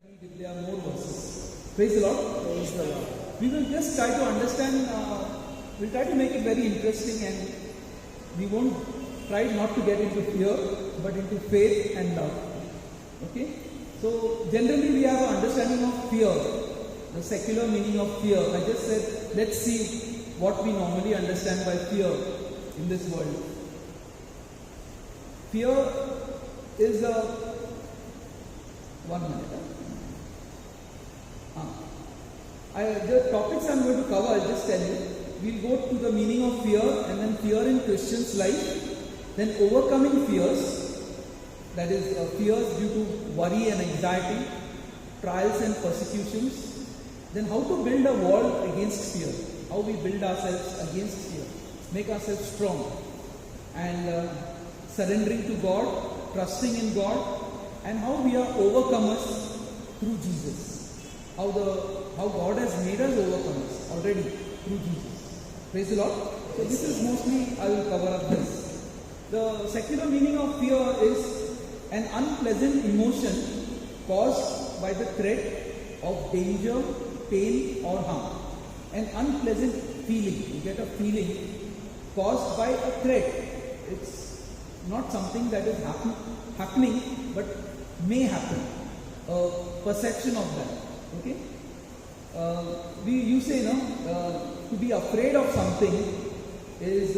If there are more verses. Praise the Lord. Praise the Lord. We will just try to understand, we'll try to make it very interesting, and we won't try not to get into fear, but into faith and love. Okay? So, generally we have an understanding of fear, the secular meaning of fear. I just said, let's see what we normally understand by fear in this world. Fear is a... 1 minute. The topics I'm going to cover, I'll just tell you. We'll go to the meaning of fear, and then fear in Christians' life, then overcoming fears, that is fears due to worry and anxiety, trials and persecutions, then how to build a wall against fear, how we build ourselves against fear, make ourselves strong, and surrendering to God, trusting in God, and how we are overcomers through Jesus. How God has made us overcomers already through Jesus. Praise the Lord. So this is mostly, I will cover up this. The secular meaning of fear is an unpleasant emotion caused by the threat of danger, pain or harm. An unpleasant feeling. You get a feeling caused by a threat. It's not something that is happening, but may happen. A perception of that. Okay? You say, to be afraid of something is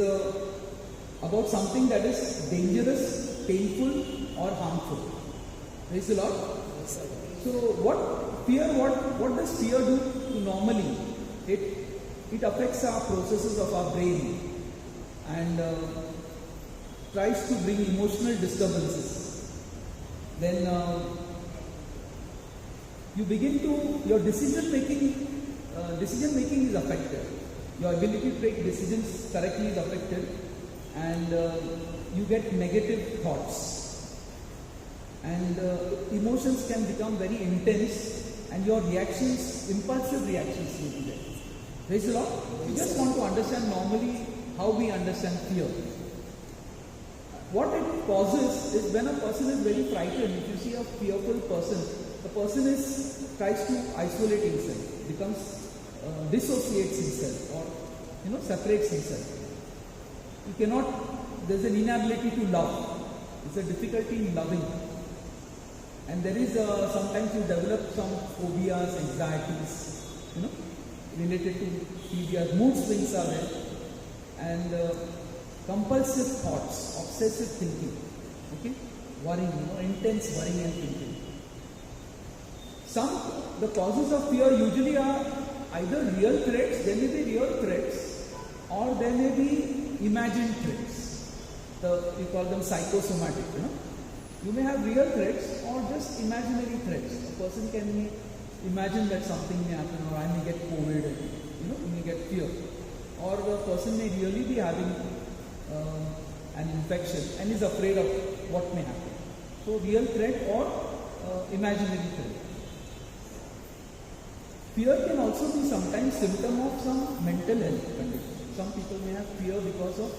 about something that is dangerous, painful or harmful. Praise the Lord. So what does fear do normally? It affects our processes of our brain and tries to bring emotional disturbances. Then you begin to, your decision making is affected. Your ability to take decisions correctly is affected, and you get negative thoughts. And emotions can become very intense, and your reactions, impulsive reactions will be there. Praise the Lord. We just want to understand normally how we understand fear. What it causes is when a person is very frightened. If you see a fearful person, the person tries to isolate himself, dissociates himself, or separates himself. There's an inability to love. It's a difficulty in loving. And there is sometimes you develop some phobias, anxieties, related to phobias. Mood swings are there, and compulsive thoughts, obsessive thinking, okay, worrying, intense worrying and thinking. The causes of fear usually are either real threats, there may be real threats, or there may be imagined threats. We call them psychosomatic. You may have real threats or just imaginary threats. A person can imagine that something may happen, or I may get COVID, and you may get fear. Or the person may really be having an infection and is afraid of what may happen. So real threat or imaginary threat. Fear can also be sometimes symptom of some mental health condition. Some people may have fear because of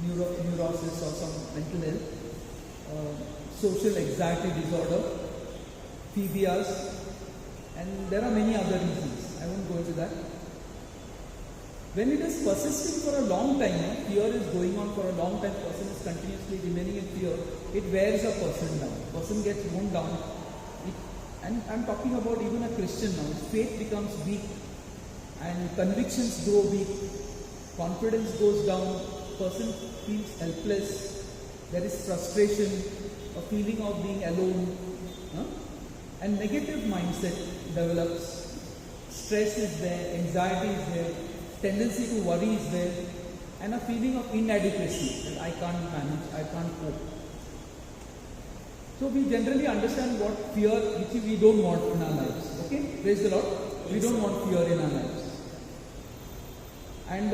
neurosis or some mental health, social anxiety disorder, phobias, and there are many other reasons. I won't go into that. When it is persisting for a long time, fear is going on for a long time, person is continuously remaining in fear, it wears a person down. Person gets worn down. And I'm talking about even a Christian now. Faith becomes weak and convictions grow weak. Confidence goes down. Person feels helpless. There is frustration, a feeling of being alone. And negative mindset develops. Stress is there, anxiety is there, tendency to worry is there, and a feeling of inadequacy, that I can't manage, I can't cope. So we generally understand what fear, which we don't want in our lives. Okay? Praise the Lord. We don't want fear in our lives. And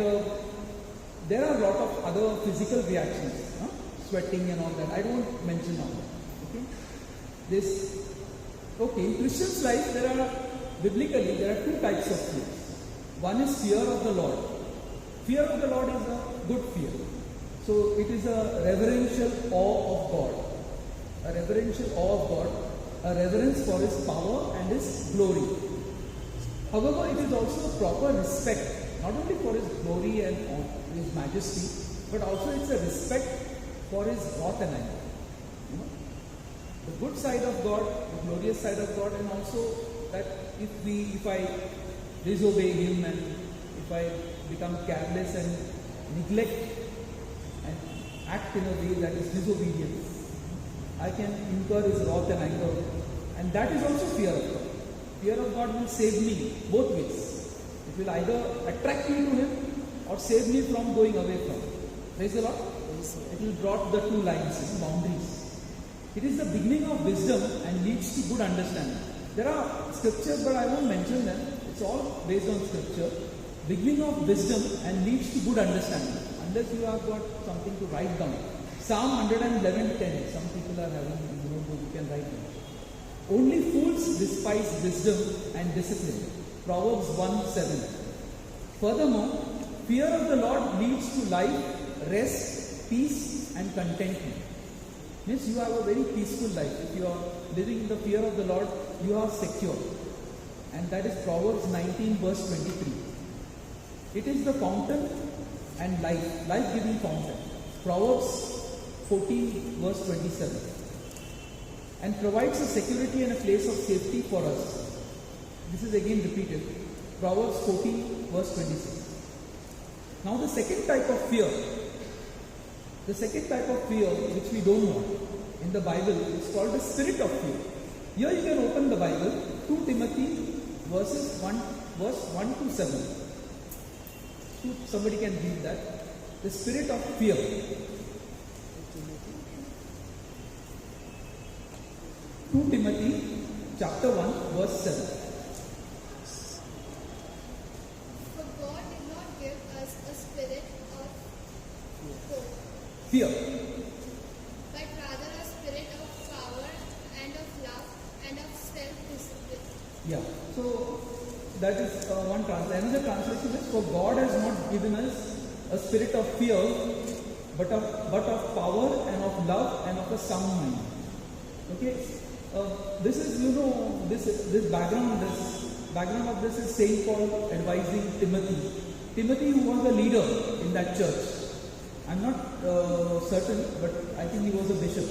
there are a lot of other physical reactions, sweating and all that. I don't mention all that. Okay? In Christian's life, biblically, there are two types of fears. One is fear of the Lord. Fear of the Lord is a good fear. So it is a reverential awe of God. A reverential awe of God a reverence for His power and His glory. However, it is also a proper respect, not only for His glory and His majesty, but also it's a respect for His wrath and anger. You know, the good side of God, the glorious side of God, and also that if I disobey Him and if I become careless and neglect and act in a way that is disobedient, I can incur His wrath and anger, and that is also fear of God. Fear of God will save me both ways. It will either attract me to Him or save me from going away from Him. Praise the Lord. It will draw the two lines, boundaries. It is the beginning of wisdom and leads to good understanding. There are scriptures, but I won't mention them. It's all based on scripture. Beginning of wisdom and leads to good understanding. Unless you have got something to write down. Psalm 111:10. Some people are having, you can write down. Only fools despise wisdom and discipline. Proverbs 1:7. Furthermore, fear of the Lord leads to life, rest, peace and contentment. Means you have a very peaceful life. If you are living in the fear of the Lord, you are secure. And that is Proverbs 19:23. It is the fountain and life-giving fountain. Proverbs 14:27. And provides a security and a place of safety for us. This is again repeated. Proverbs 14:26. Now the second type of fear, which we don't want in the Bible, is called the spirit of fear. Here you can open the Bible, 2 Timothy verse 1 to 7. So somebody can read that. The spirit of fear. 2 Timothy chapter 1 verse 7. For God did not give us a spirit of Fear. but rather a spirit of power and of love and of self-discipline. Yeah. So that is one translation. Another translation is, for God has not given us a spirit of fear, but of power and of love and of a sound mind. Okay. This is, this background of this is Saint Paul advising Timothy, who was a leader in that church. I'm not certain, but I think he was a bishop.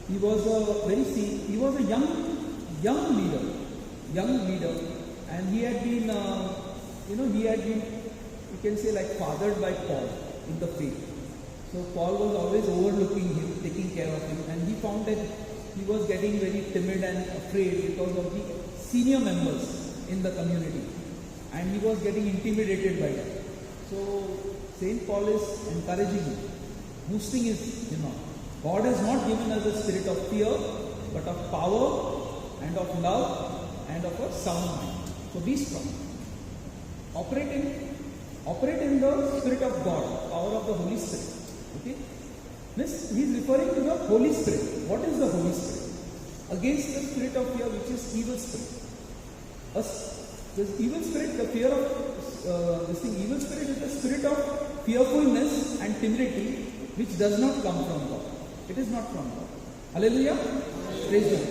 He was a young leader, and he had been, you can say, like fathered by Paul in the faith. So Paul was always overlooking him, taking care of him, and he found that he was getting very timid and afraid because of the senior members in the community, and he was getting intimidated by them. So Saint Paul is encouraging him, boosting his, God has not given us a spirit of fear, but of power and of love and of a sound mind. So be strong. Operate in the Spirit of God, power of the Holy Spirit. Okay? This, he is referring to the Holy Spirit. What is the Holy Spirit? Against the spirit of fear, which is evil spirit. This evil spirit, the fear of evil spirit is the spirit of fearfulness and timidity, which does not come from God. It is not from God. Hallelujah. Praise God.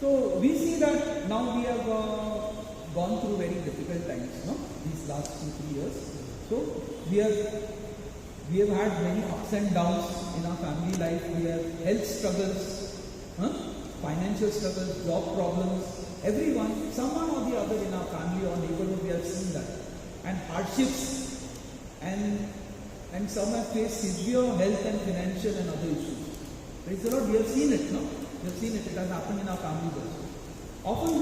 So we see that now we have gone through very difficult times, these last 2-3 years. So we have had many ups and downs in our family life. We have health struggles, financial struggles, job problems. Everyone, someone or the other in our family or neighborhood, we have seen that. And hardships, and some have faced severe health and financial and other issues. Praise the Lord, we have seen it, We have seen it. It has happened in our families also. Often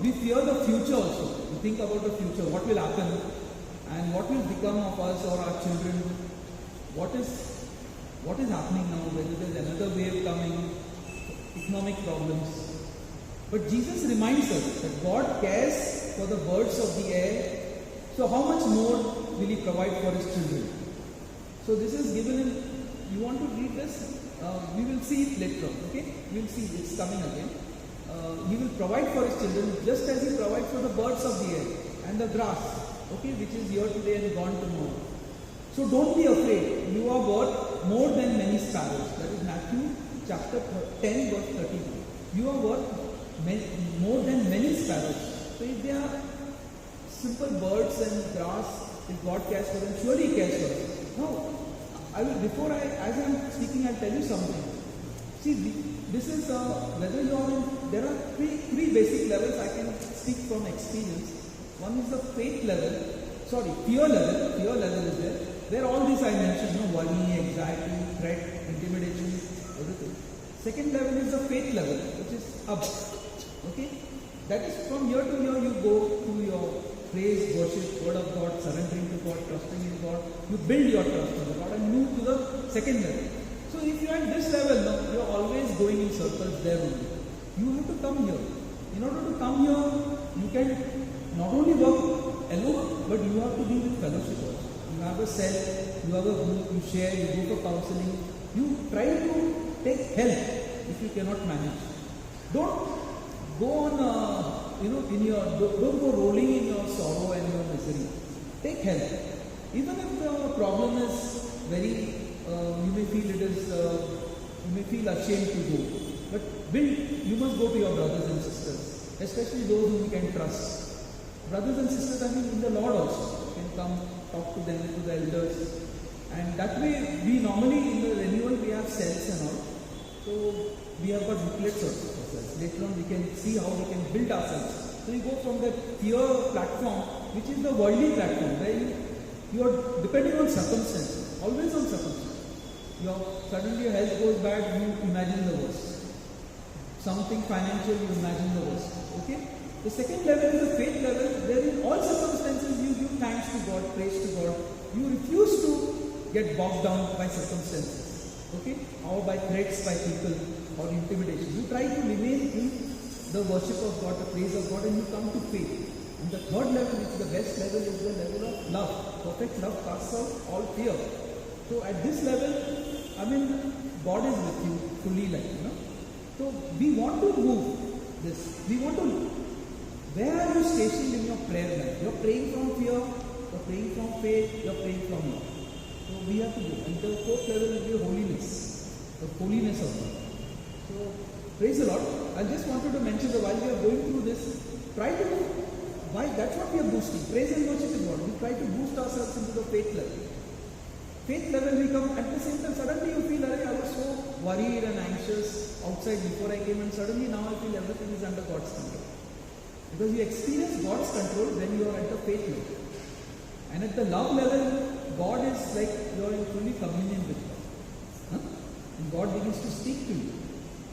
we fear the future also. We think about the future, what will happen and what will become of us or our children. What is happening now, whether there is another wave coming, economic problems. But Jesus reminds us that God cares for the birds of the air, so how much more will He provide for His children? So this is given in, you want to read this? We will see it later on, okay? We will see, it's coming again. He will provide for His children just as He provides for the birds of the air and the grass, okay, which is here today and gone tomorrow. So don't be afraid. You are worth more than many sparrows. That is Matthew chapter 10 verse 33. you are worth more than many sparrows. So if they are simple birds and grass, if God cares for them, surely He cares for us. Now, as I am speaking, I'll tell you something. See, this is whether you are in, there are three basic levels I can speak from experience. One is the faith level, fear level is there, where all these I mentioned, worry, anxiety, threat, intimidation, everything. Second level is the faith level, which is up. Okay? That is from year to year you go to your praise, worship, word of God, surrendering to God, trusting in God. You build your trust in God and move to the second level. So if you are at this level now, you are always going in circles there only. You have to come here. In order to come here, you can not only work alone, but you have to be with fellowship also. You have a cell, you have a group, you share, you go for counseling. You try to take help if you cannot manage. Don't go on, don't go rolling in your sorrow and your misery. Take help. Even if the problem is very, you may feel ashamed to go. But you must go to your brothers and sisters, especially those whom you can trust. Brothers and sisters, in the Lord also. You can come, talk to them, to the elders. And that way, we normally in the renewal, we have cells and all. So, we have got booklets also for cells. Later on, we can see how we can build ourselves. So, you go from the fear platform, which is the worldly platform, where you are depending on circumstances, always on circumstances. Suddenly your health goes bad, you imagine the worst. Something financial, you imagine the worst. Okay? The second level is the faith level, where in all circumstances you give thanks to God, praise to God. You refuse to get bogged down by circumstances. Okay? Or by threats by people or intimidation. You try to remain in the worship of God, the praise of God, and you come to faith. And the third level, which is the best level, is the level of love. Perfect love casts out all fear. So at this level, God is with you fully, So we want to move this. We want to. Where are you stationed in your prayer life? You're praying from fear, you're praying from faith, you're praying from love. So we have to go. And the fourth level will be holiness. The holiness of God. So praise the Lord. I just wanted to mention that while we are going through this, try to do. Why? That's what we are boosting. Praise and worship is God. We try to boost ourselves into the faith level. Faith level we come at the same time. Suddenly you feel, I was so worried and anxious outside before I came, and suddenly now I feel everything is under God's control. Because you experience God's control when you are at the faith level. And at the love level, God is like you are in fully communion with God. And God begins to speak to you.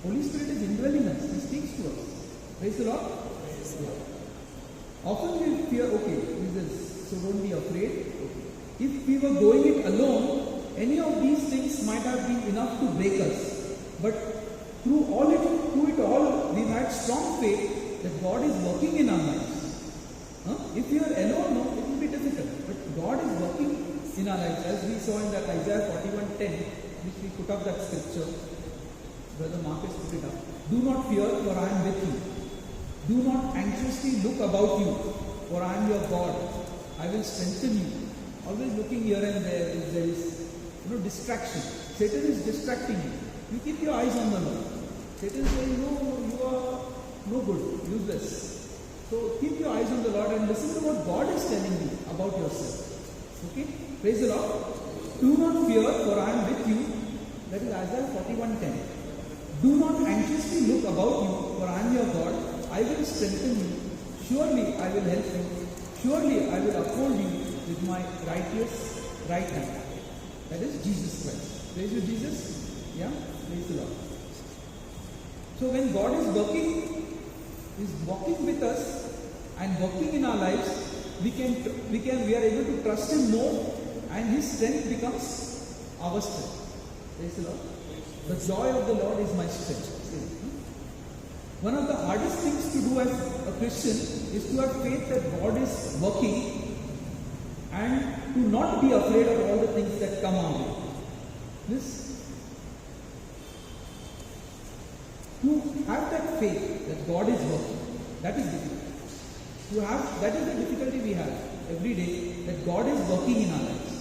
Holy Spirit is indwelling us. He speaks to us. Praise the Lord. Praise the Lord. Often we fear, so don't be afraid. If we were going it alone, any of these things might have been enough to break us. But through it all, we've had strong faith that God is working in our lives. If you are alone, it will be difficult. But God is working in our lives. As we saw in that Isaiah 41:10, which we put up that scripture, Brother Marcus put it up. Do not fear, for I am with you. Do not anxiously look about you, for I am your God. I will strengthen you. Always looking here and there, if there is distraction. Satan is distracting you. You keep your eyes on the Lord. Satan is saying, no, you are no good, useless. So keep your eyes on the Lord and listen to what God is telling you about yourself. Okay? Praise the Lord. Do not fear, for I am with you. That is Isaiah 41:10. Do not anxiously look about you, for I am your God. I will strengthen you. Surely I will help you. Surely I will uphold you with my righteous right hand. That is Jesus Christ. Praise you, Jesus. Yeah? Praise the Lord. So when God is walking with us and working in our lives, we are able to trust Him more, and His strength becomes our strength. Praise the Lord. The joy of the Lord is my strength. One of the hardest things to do as a Christian is to have faith that God is working and to not be afraid of all the things that come our way. To have that faith that God is working, that is difficult. That is the difficulty we have every day, that God is working in our lives.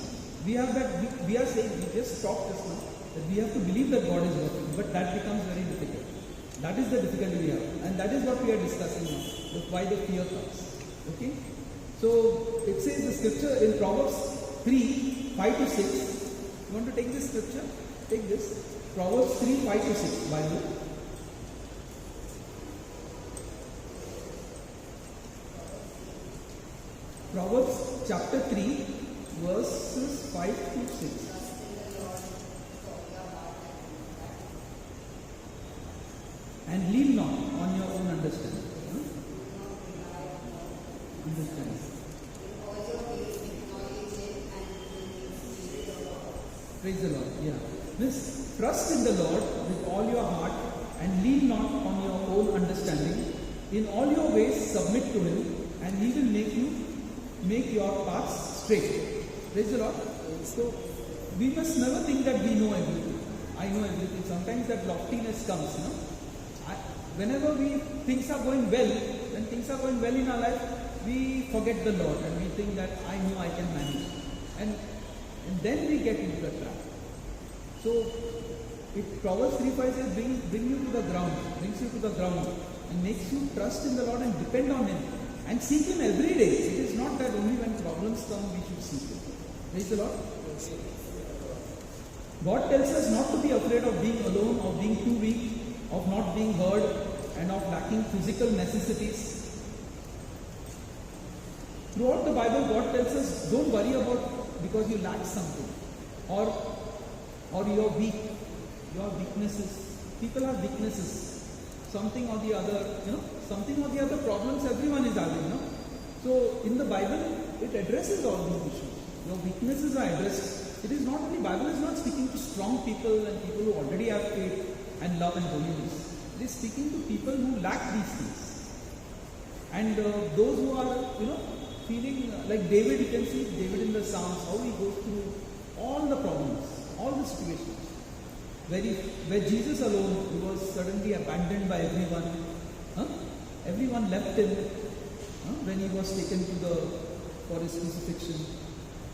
We just talked just now, that we have to believe that God is working, but that becomes very difficult. That is the difficulty we have, and that is what we are discussing now. Why the fear comes. Okay. So it says the scripture in Proverbs 3:5-6. You want to take this scripture? Take this. Proverbs 3:5-6 Bible. Proverbs chapter 3 verses 5-6. And lean not on your own understanding. Understanding. Praise the Lord. Yeah. This trust in the Lord with all your heart and lean not on your own understanding. In all your ways submit to Him, and He will make your paths straight. Praise the Lord. So we must never think that we know everything. I know everything. Sometimes that loftiness comes, no? Whenever things are going well, when things are going well in our life, we forget the Lord and we think that I know I can manage. And then we get into the trap. So, Proverbs 3:5 says, bring you to the ground, brings you to the ground and makes you trust in the Lord and depend on Him and seek Him every day. It is not that only when problems come we should seek Him. Praise the Lord. God tells us not to be afraid of being alone, of being too weak, of not being heard, and of lacking physical necessities. Throughout the Bible, God tells us, don't worry about because you lack something, or you're weak, your weaknesses. People have weaknesses, something or the other, something or the other problems everyone is having, So in the Bible, it addresses all these issues. Your weaknesses are addressed. It is not only, Bible is not speaking to strong people and people who already have faith and love and holiness. It is speaking to people who lack these things. And those who are, feeling like David, you can see David in the Psalms, how he goes through all the problems, all the situations. Where Jesus alone, he was suddenly abandoned by everyone. Everyone left him when he was taken for his crucifixion.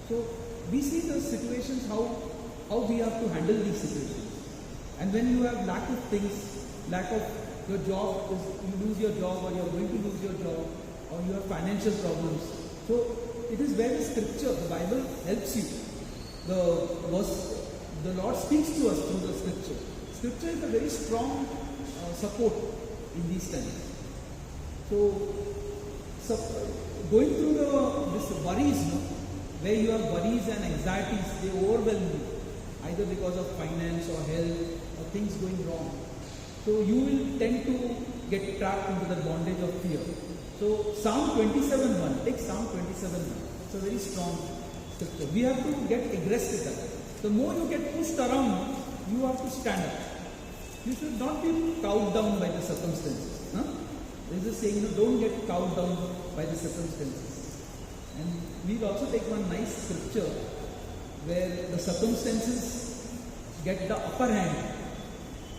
So we see the situations, how we have to handle these situations. And when you have lack of things, lack of your job, you lose your job or you are going to lose your job, or you have financial problems. So it is where the scripture, the Bible helps you. The Lord speaks to us through the scripture. Scripture is a very strong support in these times. So going through this worries, where you have worries and anxieties, they overwhelm you, either because of finance or health or things going wrong. So you will tend to get trapped into the bondage of fear. So Psalm 27:1, take Psalm 27:1. It's a very strong scripture. We have to get aggressive at it. The more you get pushed around, you have to stand up. You should not be cowed down by the circumstances. There is a saying, don't get cowed down by the circumstances. And we'll also take one nice scripture where the circumstances get the upper hand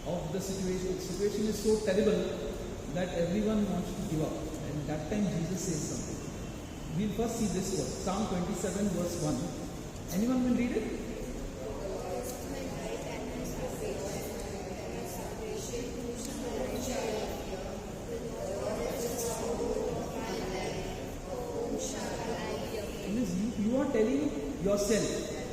of the situation. The situation is so terrible that everyone wants to give up. And that time Jesus says something. We'll first see this verse, Psalm 27 verse 1. Anyone will read it? You are telling yourself,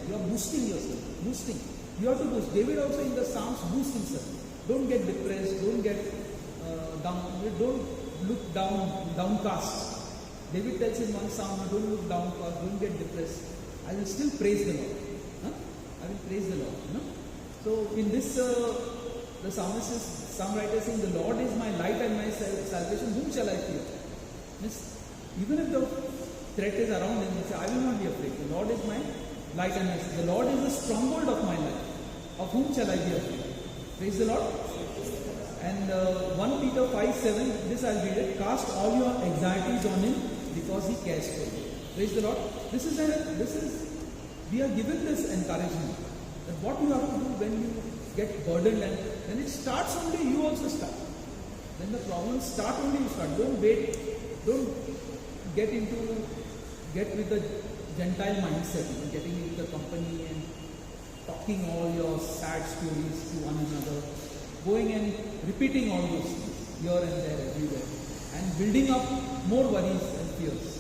you are boosting yourself, boosting. You have to boost. David also in the Psalms boosts himself. Don't get depressed, don't get down, don't look downcast. David tells in one Psalm, don't look downcast, don't get depressed. I will still praise the Lord. I will praise the Lord. So in this, the psalm writer is saying, the Lord is my light and my salvation, whom shall I fear? Even if the threat is around him, he says, I will not be afraid. The Lord is my light and my salvation. The Lord is the stronghold of my life. Of whom shall I be afraid? Praise the Lord. And 1 Peter 5:7, this I'll read it. Cast all your anxieties on Him because He cares for you. Praise the Lord. We are given this encouragement. That what you have to do when you get burdened, and when it starts only, you also start. When the problems start only, you start. Don't wait. Don't get with the Gentile mindset, getting into the company and talking all your sad stories to one another. going and repeating all those things here and there, everywhere, and building up more worries and fears.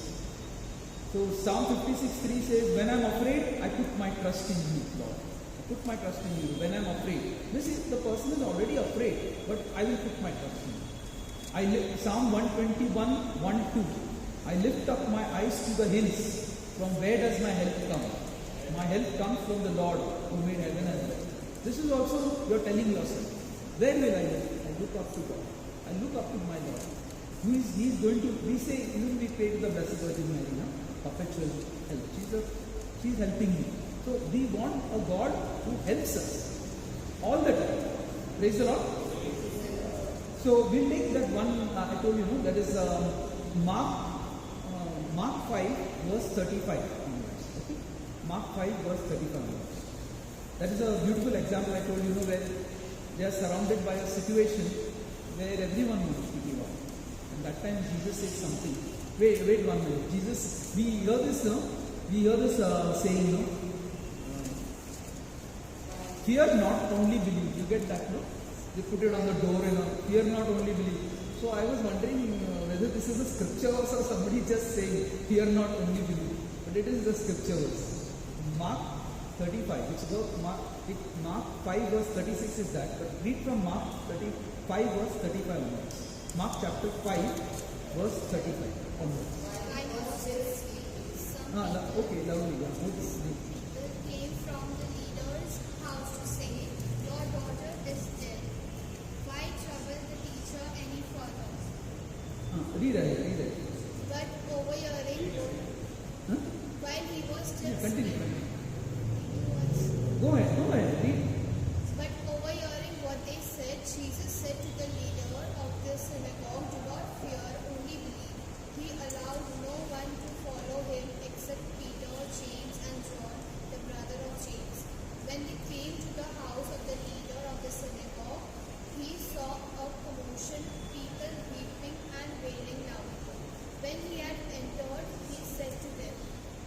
So Psalm 56:3 says, when I'm afraid, I put my trust in you, Lord. I put my trust in you when I'm afraid. This is, the person is already afraid, but I will put my trust in you. Psalm 121:1-2. I lift up my eyes to the hills. From where does my help come? My help comes from the Lord who made heaven and earth. This is also you're telling yourself. Where will I look? I look up to God. I look up to my Lord. He is going to, we say, even we pray to the Blessed Virgin Mary, no? Perpetual help. She's helping me. So we want a God who helps us all the time. Praise the Lord. So we'll take that one, I told you, no, that is Mark 5 verse 35. Okay? Mark 5 verse 35. That is a beautiful example I told you, where they are surrounded by a situation where everyone wants to give up. And that time Jesus says something. Wait 1 minute. Jesus, we hear this, no? We hear this saying, no? Fear not, only believe. You get that, no? They put it on the door, fear not, only believe. So I was wondering whether this is a scripture verse or somebody just saying, fear not, only believe. But it is the scripture verse. Mark 35, which is Mark 5 verse 36 is that. But read from Mark 35 verse 35 onwards. Mark chapter 5 verse 35 onwards. Okay, lovely. Yeah. Came from the leader's house to say, your daughter is dead. Why trouble the teacher any further? Read it. But overhearing, while he was still Continue. speaking, Go ahead, read. but overhearing what they said, Jesus said to the leader of the synagogue, do not fear, only believe. He allowed no one to follow him except Peter, James, and John, the brother of James. When they came to the house of the leader of the synagogue, he saw a commotion, people weeping and wailing loudly. When he had entered, he said to them,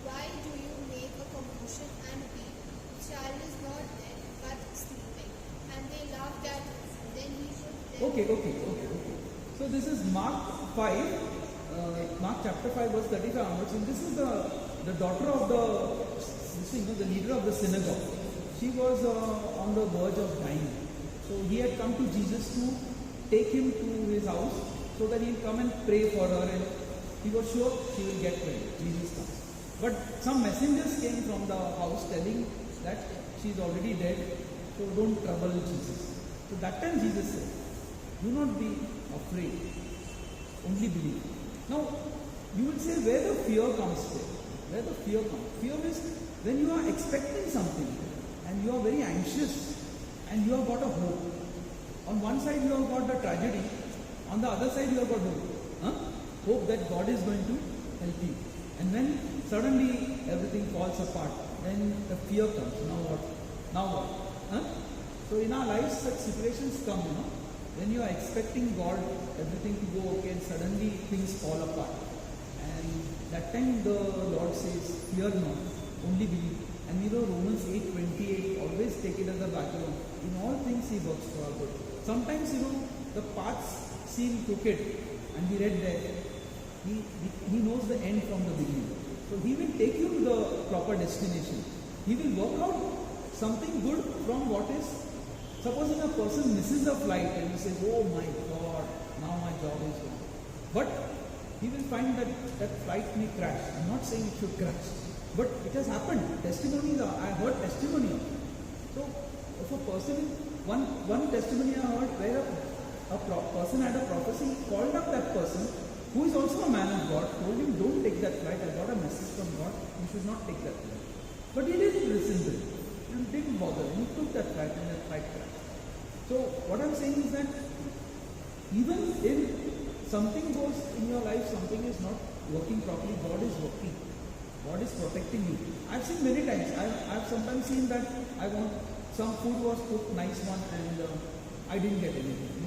why do you make a commotion and weep? The child is not dead, but sleeping. And they laughed at him. Then he put them. Okay. So this is Mark 5. Mark chapter 5 verse 35 onwards. And this is the daughter of the leader of the synagogue. She was on the verge of dying. So he had come to Jesus to take him to his house so that he'll come and pray for her, and he was sure she will get well. Jesus comes. But some messengers came from the house telling that she is already dead, so don't trouble Jesus. So that time Jesus said, do not be afraid, only believe. Now, you will say where the fear comes from. Where the fear comes. Fear is when you are expecting something and you are very anxious and you have got a hope. On one side you have got the tragedy, on the other side you have got hope. Hope that God is going to help you. And when suddenly everything falls apart, then the fear comes. Now what? So in our lives such situations come, when you are expecting God, everything to go okay, and suddenly things fall apart. And that time the Lord says, fear not, only believe. And Romans 8:28, always take it as a background. In all things He works for our good. Sometimes, the paths seem crooked, and we read there, He knows the end from the beginning. So He will take you to the proper destination. He will work out something good from what is. Supposing a person misses a flight and he says, oh my God, now my job is gone. But he will find that that flight may crash. I'm not saying it should crash. But it has happened. Testimonies are, I heard testimony of it. So if a person, one testimony I heard where a person had a prophecy, called up that person, who is also a man of God, told him, don't take that flight, I got a message from God, you should not take that flight. But he didn't listen to it. He didn't bother. He took that flight and that flight crashed. So what I'm saying is that even if something goes in your life, something is not working properly, God is working. God is protecting you. I've seen many times. I've sometimes seen that I want some food was cooked, nice one, and I didn't get anything.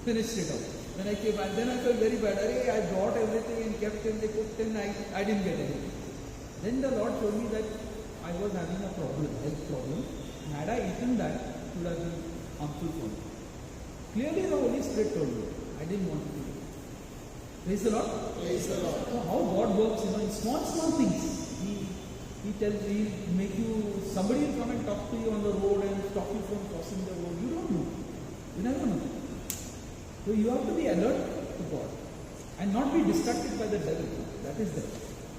Finished it out. When I came back, then I felt very bad. I brought everything and kept it, they cooked, and I didn't get anything. Then the Lord told me that I was having a problem, health problem. And had I eaten that, it would have been harmful for me. Clearly the Holy Spirit told you, I didn't want to do it. Praise the Lord. Praise the Lord. So how God works, in small things. He tells you, he'll make you, somebody will come and talk to you on the road and stop you from crossing the road. You don't know. You never know. So you have to be alert to God and not be distracted by the devil. That is there.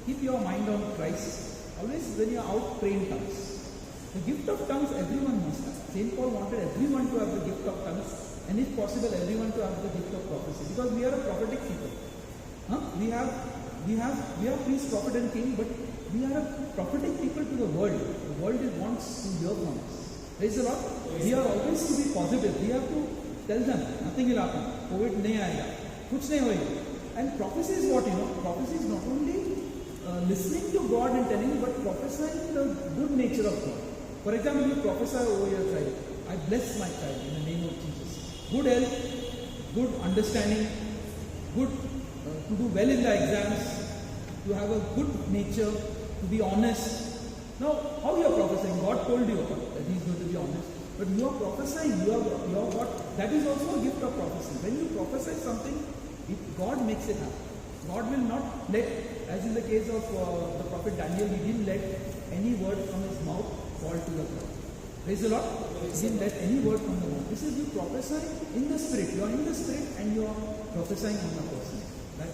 Keep your mind on Christ. Always when you are out, pray in tongues. The gift of tongues everyone must have. St. Paul wanted everyone to have the gift of tongues, and if possible everyone to have the gift of prophecy, because we are a prophetic people. We are priest, prophet and king, but we are a prophetic people to the world. The world wants to hear from us. Praise the Lord. We are always to be positive. We have to tell them nothing will happen. COVID nahi aayega. Kuch nahi hoega. And prophecy is what? Prophecy is not only listening to God and telling you, but prophesying the good nature of God. For example, you prophesy over your child. I bless my child in the name of Jesus. Good health, good understanding, good to do well in the exams, to have a good nature, to be honest. Now, how you are prophesying? God told you that He is going to be honest. But you are prophesying, you are what? That is also a gift of prophecy. When you prophesy something, God makes it happen. God will not let, as in the case of the prophet Daniel, he didn't let any word from his mouth fall to the ground. Praise the Lord. He didn't let any word from the mouth. This is you prophesy in the spirit. You are in the spirit and you are prophesying on the person. Right?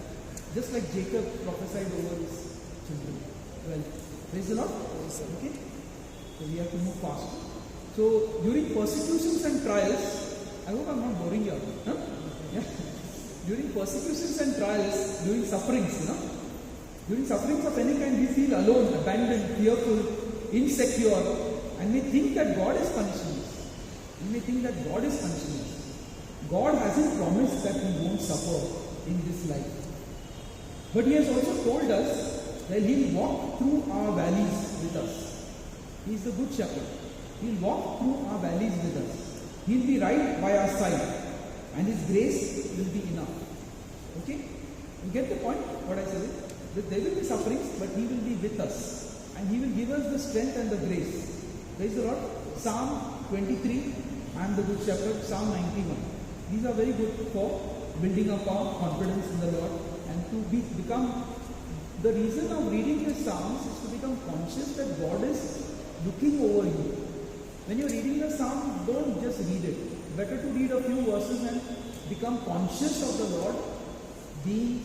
Just like Jacob prophesied over his children. Well, praise the Lord. Okay. So we have to move fast. So during persecutions and trials, I hope I'm not boring you. Huh? Yeah. During persecutions and trials, during sufferings, during sufferings of any kind, we feel alone, abandoned, fearful, insecure, and we think that God is punishing us. We may think that God is punishing us. God hasn't promised that we won't suffer in this life. But He has also told us that He will walk through our valleys with us. He is the good shepherd. He will walk through our valleys with us. He will be right by our side. And His grace will be enough. Okay? You get the point? What I said? That there will be sufferings, but He will be with us. And He will give us the strength and the grace. Praise the Lord. Psalm 23 and the Good Shepherd, Psalm 91. These are very good for building up our confidence in the Lord and to become. The reason of reading the Psalms is to become conscious that God is looking over you. When you're reading the Psalm, don't just read it. Better to read a few verses and become conscious of the Lord being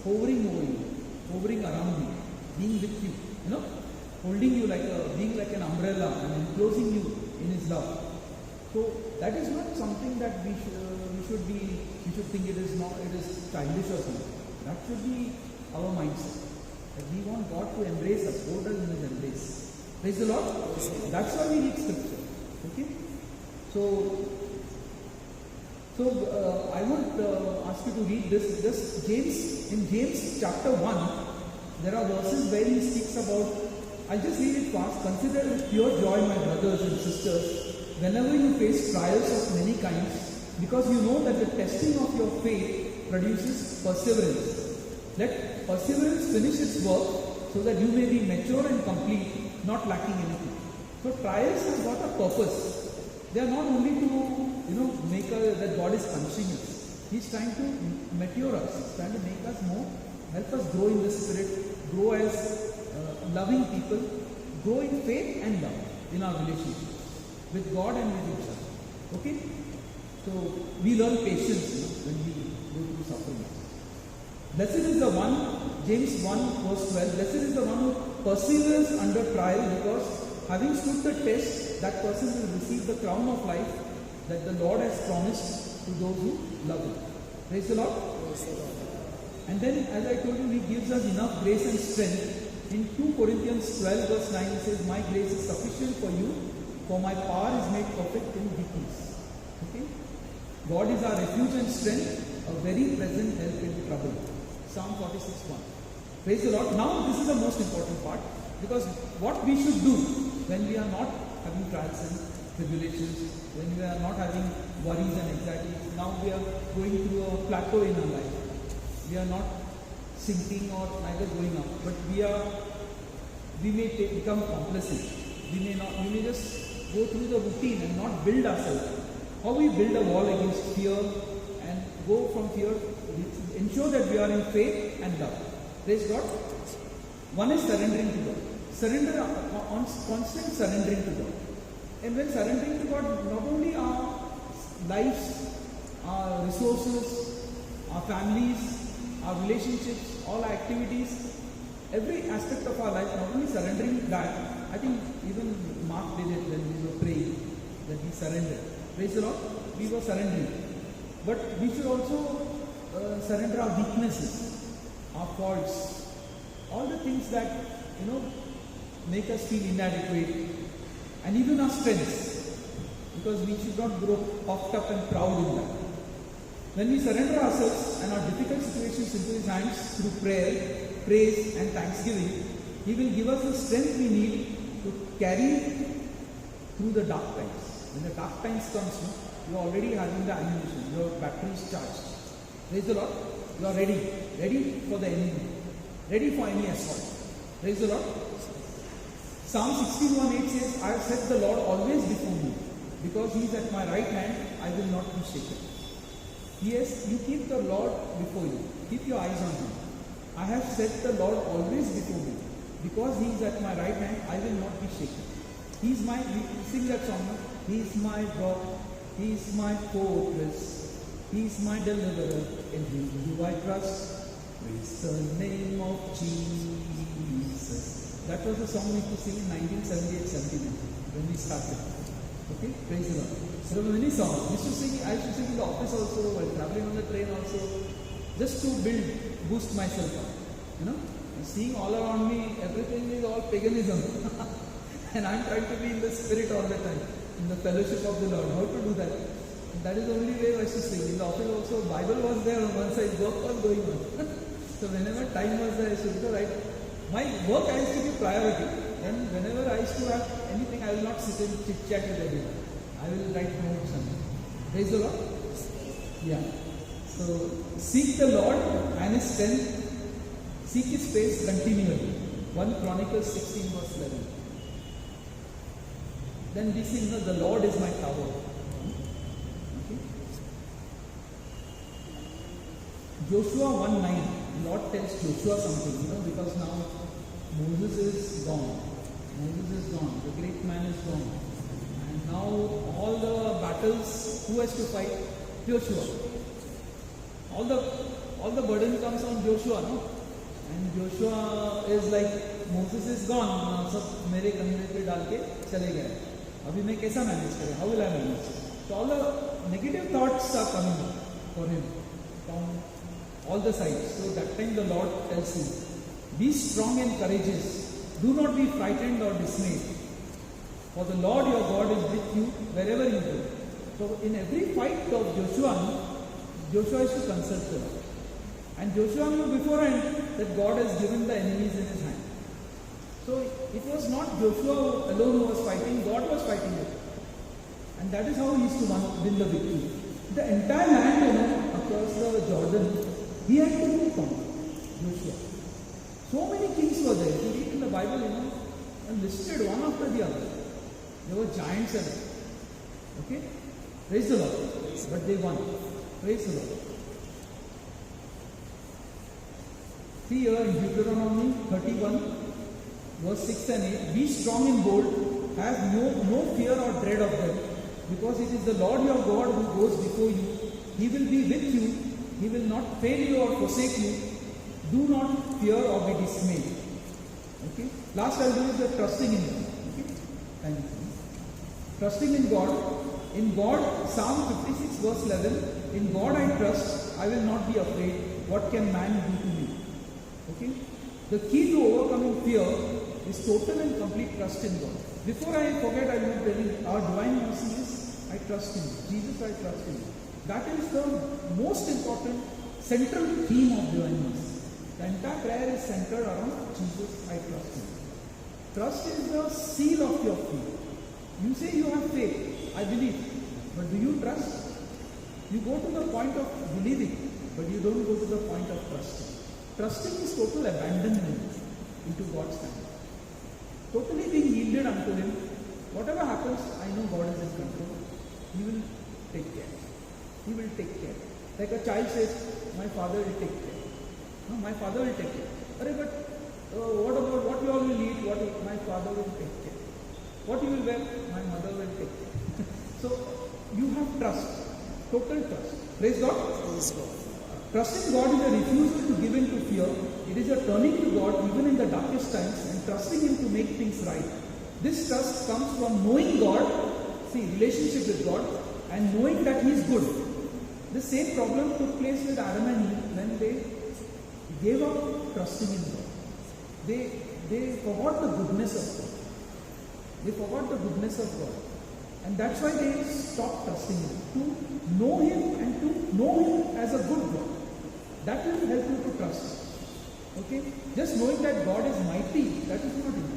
hovering over you, hovering around you, being with you, holding you being like an umbrella and enclosing you in His love. So that is not something that we should think it is childish or something. That should be our mindset. That we want God to embrace us, hold us in His embrace. Praise the Lord. That's why we read Scripture. Okay. So I would ask you to read this James. In James chapter 1, there are verses where he speaks about, I'll just read it fast. Consider it pure joy, my brothers and sisters, whenever you face trials of many kinds, because you know that the testing of your faith produces perseverance. Let perseverance finish its work so that you may be mature and complete, not lacking anything. So trials have got a purpose. They are not only to, make that God is punishing us. He's trying to mature us. He's trying to make us more, help us grow in the Spirit, grow as loving people, grow in faith and love in our relationships with God and with each other. Okay? So we learn patience when we go through suffering. Blessed is the one, James 1 verse 12, blessed is the one who perseveres under trial, because having stood the test, that person will receive the crown of life that the Lord has promised to those who love Him. Praise the Lord. Praise the Lord. And then, as I told you, He gives us enough grace and strength. In 2 Corinthians 12 verse 9, He says, my grace is sufficient for you, for my power is made perfect in weakness. Okay? God is our refuge and strength, a very present help in trouble. Psalm 46:1. Praise the Lord. Now, this is the most important part, because what we should do when we are not having trials and tribulations, when we are not having worries and anxieties, now we are going through a plateau in our life. We are not sinking or neither going up, but we may become complacent. We may just go through the routine and not build ourselves. how we build a wall against fear and go from fear, ensure that we are in faith and love. Praise God. One is surrendering to God. Surrender, constant surrendering to God. And when surrendering to God, not only our lives, our resources, our families, our relationships, all our activities, every aspect of our life, not only surrendering that, I think even Mark did it when we were praying, that we surrendered. Praise the Lord. We were surrendering. But we should also surrender our weaknesses, our faults, all the things that, make us feel inadequate, and even our strengths, because we should not grow puffed up and proud in that. When we surrender ourselves and our difficult situations into His hands through prayer, praise and thanksgiving, He will give us the strength we need to carry through the dark times. When the dark times comes, you are already having the ammunition, your battery is charged. Praise the Lord. You are ready for the enemy, ready for any assault. Praise the Lord. Psalm 16:1-8 says, I have set the Lord always before me, because He is at my right hand, I will not be shaken. Yes, you keep the Lord before you. Keep your eyes on Him. I have set the Lord always before me, because He is at my right hand, I will not be shaken. He is my, we sing that song, He is my rock, He is my fortress, He is my deliverer, in Him do I trust. Praise the name of Jesus. That was the song we used to sing in 1978-79 when we started. Okay, praise the Lord. So there were many songs. I used to sing in the office also, while traveling on the train also, just to boost myself up. Seeing all around me, everything is all paganism. And I'm trying to be in the spirit all the time, in the fellowship of the Lord. How to do that? And that is the only way I used to sing. In the office also, Bible was there on one side, work was going on. So whenever time was there, I used to write. My work I used to give priority. And whenever I used to have anything, I will not sit and chit-chat with everyone. I will write notes and praise the Lord. Yeah. So seek the Lord and His strength. Seek His face continually. 1 Chronicles 16:11. Then we sing, the Lord is my tower. Okay. Joshua 1:9. Lord tells Joshua something, because now Moses is gone. The great man is gone. And now all the battles, who has to fight? Joshua. All the burden comes on Joshua, no? And Joshua is like, Moses is gone, सब मेरे कंधे पे डाल के चले गए. अभी मैं कैसा मैनेज करें? How will I manage? So all the negative thoughts are coming for him from all the sides. So that time the Lord tells him, be strong and courageous. Do not be frightened or dismayed. For the Lord your God is with you wherever you go. So in every fight of Joshua is to consult the Lord. And Joshua knew beforehand that God has given the enemies in his hand. So it was not Joshua alone who was fighting, God was fighting it. And that is how he used to win the victory. The entire land, across the Jordan, he had to be conquered, Joshua. So many kings were there. If you read in the Bible, and listed one after the other. There were giants and all. Okay? Praise the Lord. But they won. Praise the Lord. See here in Deuteronomy 31, verse 6 and 8. Be strong and bold. Have no fear or dread of them. Because it is the Lord your God who goes before you. He will be with you. He will not fail you or forsake you. Do not fear or be dismayed. Okay. Last I'll do is the trusting in God. Okay. Thank you. Trusting in God. In God, Psalm 56 verse 11. In God I trust. I will not be afraid. What can man do to me? Okay. The key to overcoming fear is total and complete trust in God. Before I forget, I will tell you, our divine mercy is, I trust in you. Jesus, I trust in you. That is the most important central theme of divine mercy. The entire prayer is centered around Jesus, I trust in you. Trust is the seal of your faith. You say you have faith, I believe. But do you trust? You go to the point of believing, but you don't go to the point of trusting. Trusting is total abandonment into God's hand. Totally being yielded unto Him. Whatever happens, I know God is in control. He will take care. He will take care. Like a child says, my father will take care. No, my father will take care. But what about what you all will eat? My father will take care. What you will wear? My mother will take care. So you have trust, total trust. Praise God. Praise God. Trusting God is a refusal to give in to fear. It is a turning to God even in the darkest times and trusting Him to make things right. This trust comes from knowing God, see, relationship with God, and knowing that He is good. The same problem took place with Adam and Eve when they gave up trusting in God. They forgot the goodness of God. They forgot the goodness of God. And that's why they stopped trusting Him. To know Him and to know Him as a good God. That will help you to trust Him. Okay? Just knowing that God is mighty, that is not enough.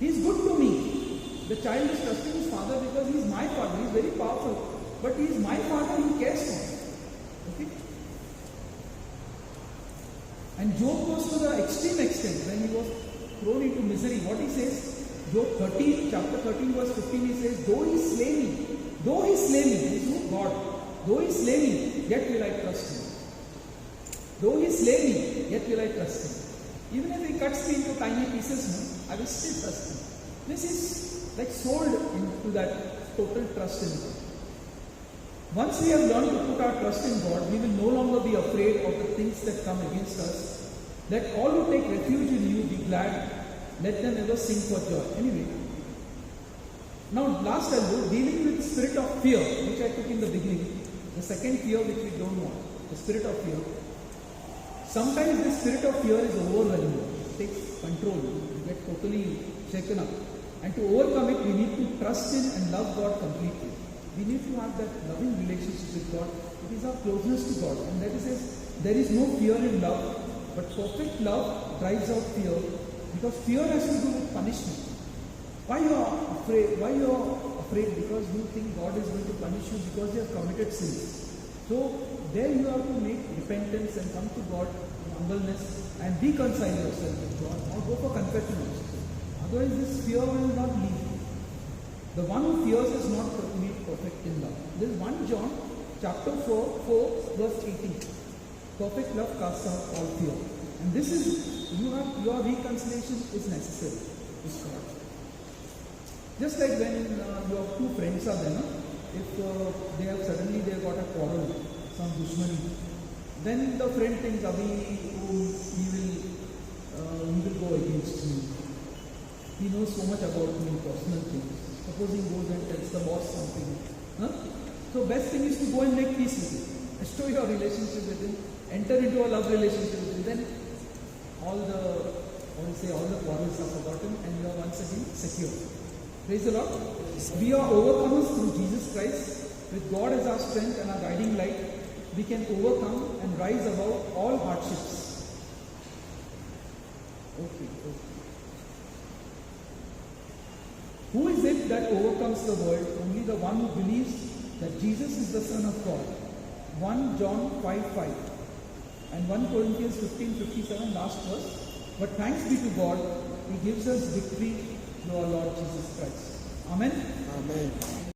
He is good to me. The child is trusting his father because he is my father. He is very powerful. But he is my father, he cares for me. Okay? And Job goes to the extreme extent when he was thrown into misery. What he says, Job 13, chapter 13, verse 15, he says, though he slay me, he is who? God. Though he slay me, yet will I trust him. Though he slay me, yet will I trust him. Even if he cuts me into tiny pieces, no, I will still trust him. This is like sold into that total trust in God. Once we have learned to put our trust in God, we will no longer be afraid of the things that come against us. Let all who take refuge in you be glad. Let them ever sing for joy. Anyway, now last I'll do dealing with spirit of fear, which I took in the beginning. The second fear which we don't want, the spirit of fear. Sometimes this spirit of fear is overwhelming. It takes control. You get totally shaken up. And to overcome it, we need to trust in and love God completely. We need to have that loving relationship with God. It is our closeness to God. And that is, there is no fear in love, but perfect love drives out fear, because fear has to do with punishment. Why you are afraid? Why you are afraid? Because you think God is going to punish you because you have committed sins. So there you have to make repentance and come to God in humbleness and reconcile yourself with God, or go for confession also. Otherwise this fear will not leave. The one who fears is not made perfect in love. This is 1 John chapter 4 verse 18. Perfect love casts out all fear. And this is, your reconciliation is necessary with God. Just like when your two friends are there, if they have got a quarrel, some dushmani, then the friend thinks, he will go against me. He knows so much about me, personal things. Suppose he goes and tells the boss something. So best thing is to go and make peace with him. Restore your relationship with him. Enter into a love relationship with him. Then all the quarrels are forgotten and you are once again secure. Praise the Lord. We are overcomers through Jesus Christ. With God as our strength and our guiding light, we can overcome and rise above all hardships. Okay. Who is it that overcomes the world? Only the one who believes that Jesus is the Son of God. 1 John 5:5 and 1 Corinthians 15:57, last verse. But thanks be to God, He gives us victory through our Lord Jesus Christ. Amen. Amen.